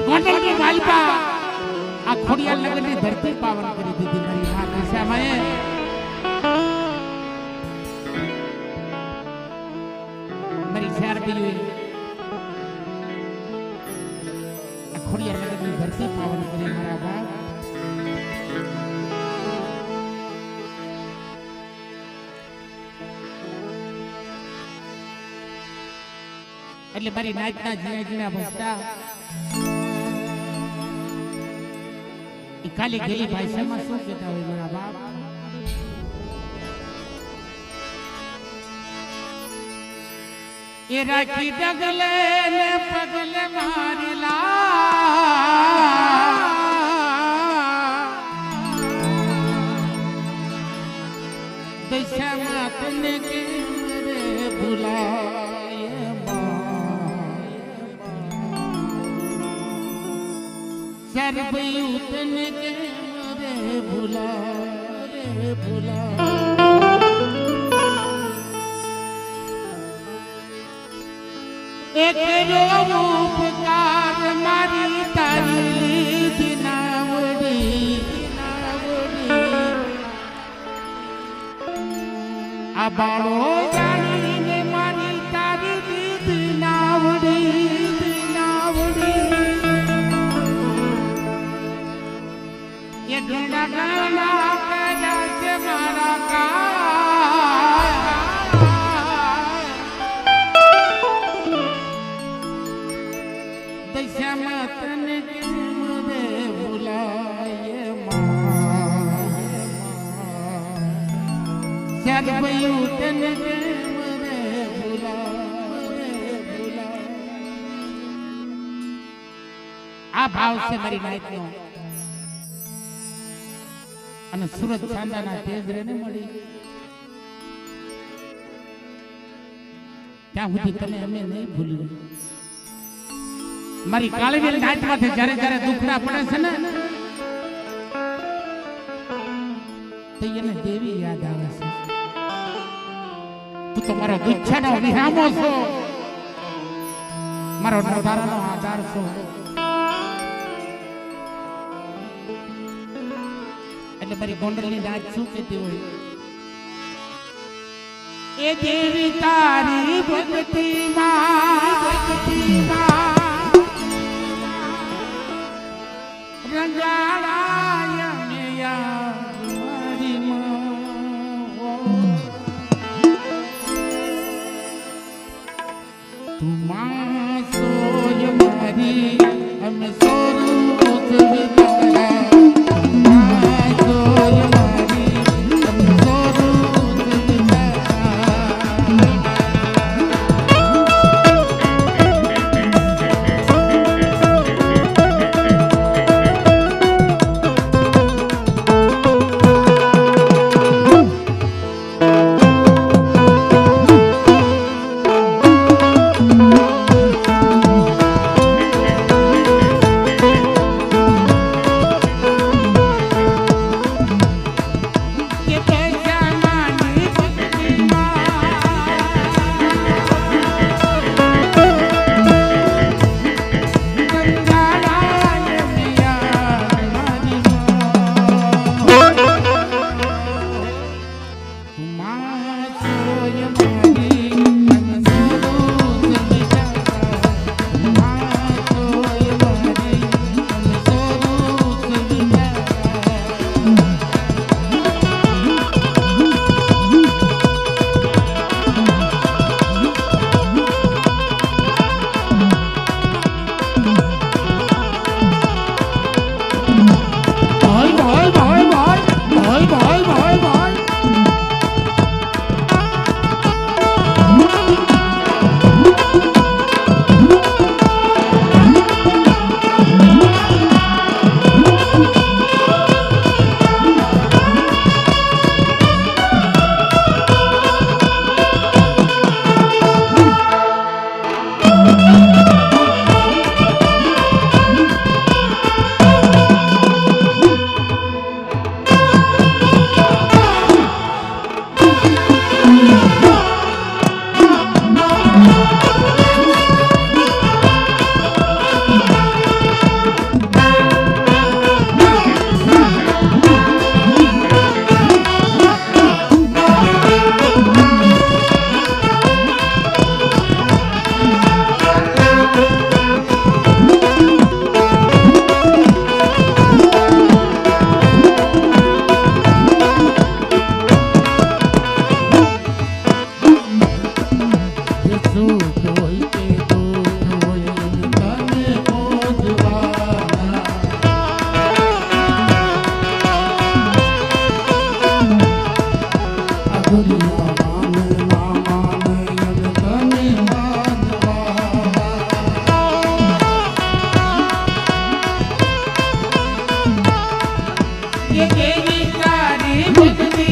गोंडल की मालपा आ खोड़िया लगन की धरती पावन करी दी मेरी मां दिशा में मेरी शहर भी हुई खोड़िया लगन की धरती पावन करी हमारा बाप એટલે મારી નાચના જીણા જીણા ભસતા કાલી ગેલી ભાષામાં શું કહેતા હોય મારા બાપ એ રાખી ડગલે ને પગલે મારેલા દશામાં તને કેમ રે ભૂલાય सर्वयुतन के रे भुला एक उपकार मारी तारी दिनावड़ी अबाड़ो जानी ने मारी तारी दिनावड़ी ये ढूंढा गाना करा के मारा का दशा मतन के मुझे बुलाए सर्वयुतन के मुझे बुलाए आ भाव से मेरी नाइट नो અને સુરત ચાંદાના તેજ રેને મળી ત્યાં સુધી તમે અમે નહીં ભૂલી મારી કાળવેલ નાચમાંથી જ્યારે જ્યારે દુખડા પડે છે ને તો એને દેવી યાદ આવે છે તું તો મારો દુચ્છાનો વિહામો છો મારો નરધારાનો આધાર છો એટલે મારી ગોંડલની નાચ શું કહેતી હોય એ દેવી તારી ભક્તિ માં રંગાળાય મેયા મારી માં તું માં સોય મારી અમે સોરું ઉતરી સુખ હોય કે દુઃખ હોય તને પૂજવાના. આ દુનિયા માને ના માને અને તને માનવાના. એ કેવી તારી ભક્તિ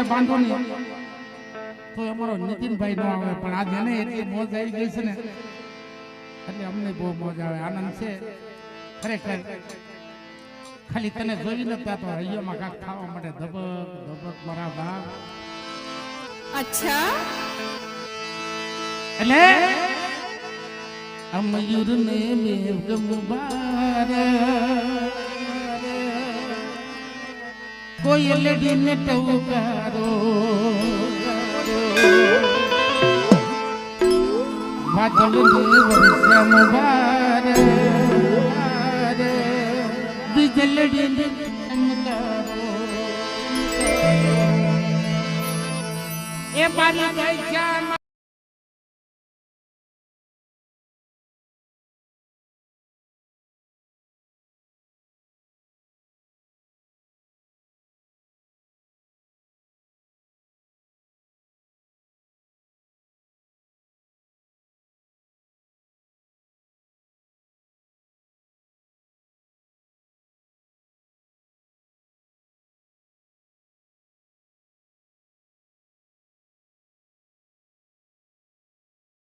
કાંઈ બાંધો નહીં તો અમારો નીતિનભાઈ નો આવે પણ આજ એને એટલી મોજ આવી ગઈ છે ને એટલે અમને બહુ મોજ આવે આનંદ છે ખરેખર ખાલી તને જોઈ નતા તો હૈયામાં કાંક ખાવા માટે ધબક ધબક મારા બાપ અચ્છા એટલે અમયુર ને મેઘ મુબાર કોઈ લેડી ને ટવકારો વાદળ ને વર્ષા મુબાર બીજલડી ને ચમકારો એ બારી ગઈ શ્યામ